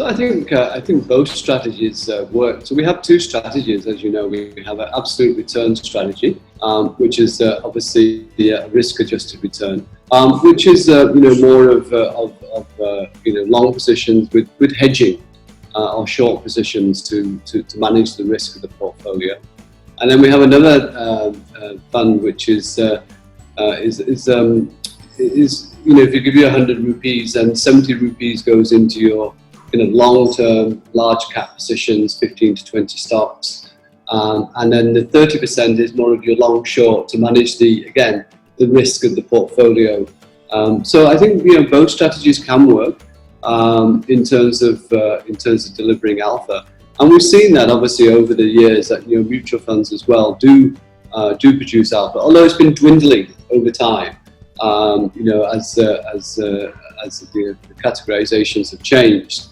I think both strategies work. So we have two strategies, as you know. We have an absolute return strategy, which is obviously the risk-adjusted return, which is more of long positions with hedging or short positions to manage the risk of the portfolio. And then we have another fund which is if you give you 100 rupees and 70 rupees goes into your long-term large cap positions, 15 to 20 stocks, and then the 30% is more of your long short to manage the risk of the portfolio. So I think both strategies can work in terms of delivering alpha, and we've seen that obviously over the years that mutual funds as well do produce alpha, although it's been dwindling over time. As the categorizations have changed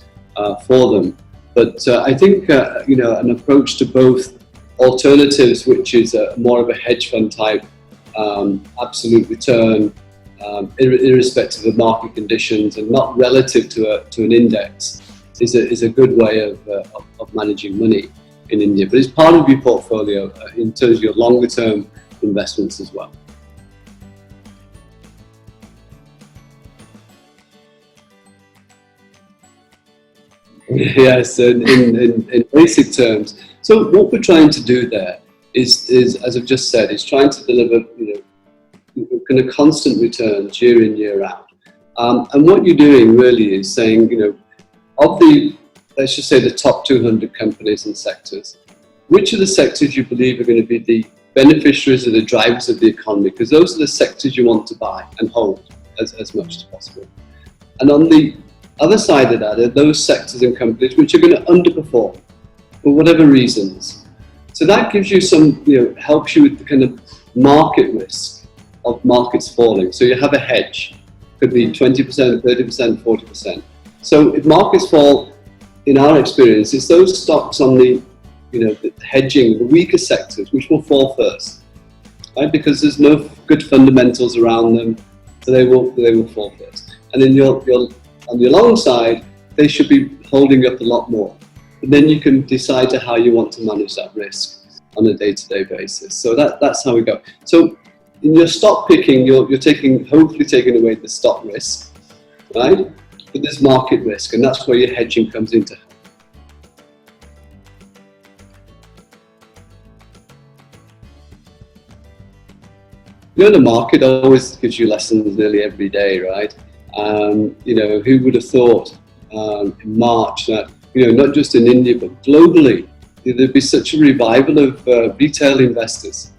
for them. But I think an approach to both alternatives, which is more of a hedge fund type absolute return, irrespective of market conditions and not relative to an index, is a good way of managing money in India. But it's part of your portfolio in terms of your longer term investments as well. Yes, in basic terms. So what we're trying to do there is as I've just said, is trying to deliver kind of constant returns year in, year out. And what you're doing really is saying, of the, let's just say the top 200 companies and sectors, which are the sectors you believe are going to be the beneficiaries or the drivers of the economy? Because those are the sectors you want to buy and hold as much as possible. And on the other side of that are those sectors and companies which are going to underperform for whatever reasons. So that gives you some, helps you with the kind of market risk of markets falling. So you have a hedge, could be 20%, 30%, 40%. So if markets fall, in our experience, it's those stocks on the, the hedging, the weaker sectors, which will fall first, right? Because there's no good fundamentals around them, so they will fall first. And then on the long side, they should be holding up a lot more. And then you can decide to how you want to manage that risk on a day-to-day basis. So that's how we go. So in your stock picking, you're hopefully taking away the stock risk, right? But there's market risk, and that's where your hedging comes into. The market always gives you lessons nearly every day, right? Who would have thought in March that, not just in India, but globally, there'd be such a revival of retail investors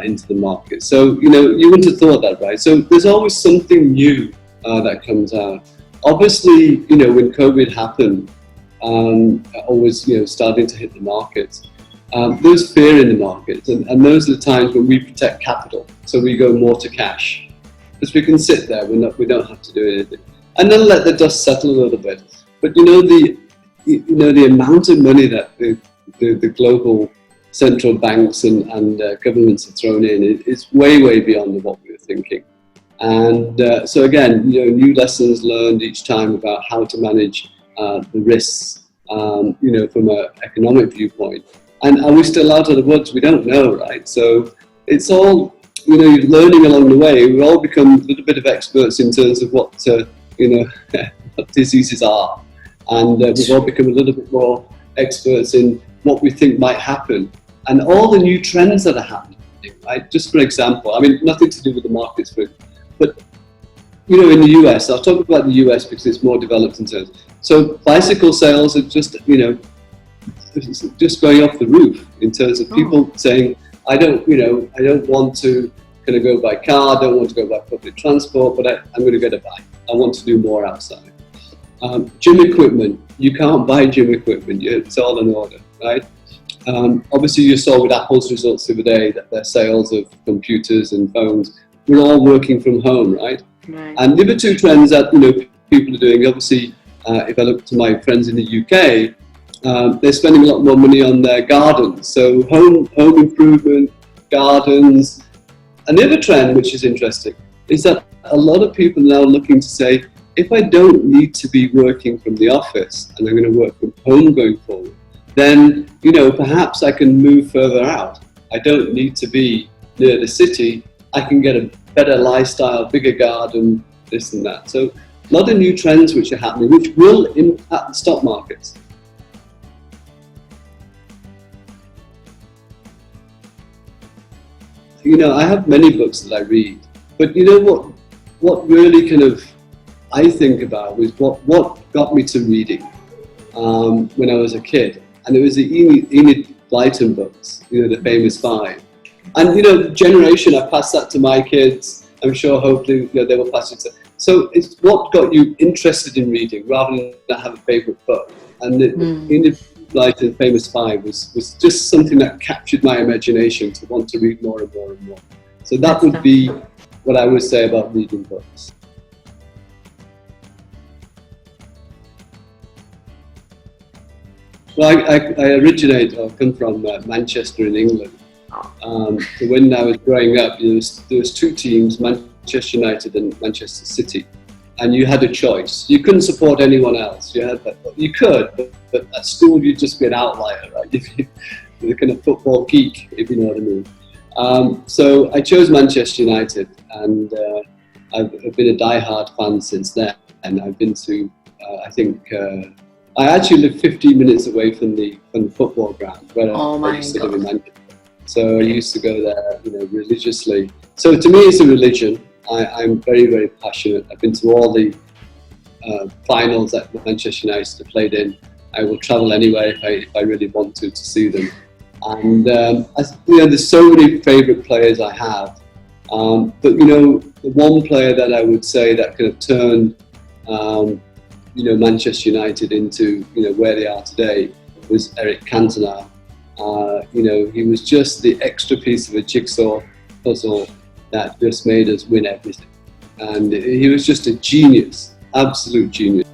into the market. So, you wouldn't have thought that, right? So there's always something new that comes out. Obviously, when COVID happened, always, starting to hit the markets, there's fear in the markets, and those are the times when we protect capital. So we go more to cash. Because we can sit there, we don't have to do anything, and then let the dust settle a little bit. But the amount of money that the global central banks and governments have thrown in is way beyond what we were thinking. And so again, new lessons learned each time about how to manage the risks, from an economic viewpoint. And are we still out of the woods? We don't know, right? So it's all, you're learning along the way. We all become a little bit of experts in terms of what what diseases are, and we've all become a little bit more experts in what we think might happen, and all the new trends that are happening. Right? Just for example, nothing to do with the markets, but in the US, I'll talk about the US because it's more developed in terms. So bicycle sales are just going off the roof in terms of people saying, I don't want to kind of go by car, I don't want to go by public transport, but I'm going to get a bike. I want to do more outside. Gym equipment, you can't buy gym equipment, it's all in order, right? Obviously you saw with Apple's results the other day that their sales of computers and phones were all working from home, right? And the other two trends that people are doing, obviously, if I look to my friends in the UK, they're spending a lot more money on their gardens. So home improvement, gardens. And the other trend, which is interesting, is that a lot of people are now looking to say, if I don't need to be working from the office and I'm going to work from home going forward, then, you know, perhaps I can move further out. I don't need to be near the city. I can get a better lifestyle, bigger garden, this and that. So a lot of new trends which are happening, which will impact the stock markets. You know, I have many books that I read, but you know what really kind of I think about was what got me to reading when I was a kid, and it was the Enid Blyton books, you know, the famous five. And you know, generation, I passed that to my kids. I'm sure, hopefully, you know, they will pass it to. So it's what got you interested in reading, rather than have a favourite book. And Enid Blyton Famous Five was just something that captured my imagination to want to read more and more and more. So that would be what I would say about reading books. Well, I originate or come from Manchester in England. So when I was growing up, there was two teams, Manchester United and Manchester City, and you had a choice. You couldn't support anyone else. You could, but at school you'd just be an outlier, right? You're kind of football geek, if you know what I mean. So I chose Manchester United, and I've been a die-hard fan since then. And I've been to, I actually live 15 minutes away from the football ground where I used to live in Manchester. So I used to go there, you know, religiously. So to me, it's a religion. I'm very, very passionate. I've been to all the finals that Manchester United have played in. I will travel anywhere if I really want to see them. And you know, there's so many favourite players I have. But you know, the one player that I would say that kind of turned you know, Manchester United into, you know, where they are today was Eric Cantona. You know, he was just the extra piece of a jigsaw puzzle that just made us win everything. And he was just a genius, absolute genius.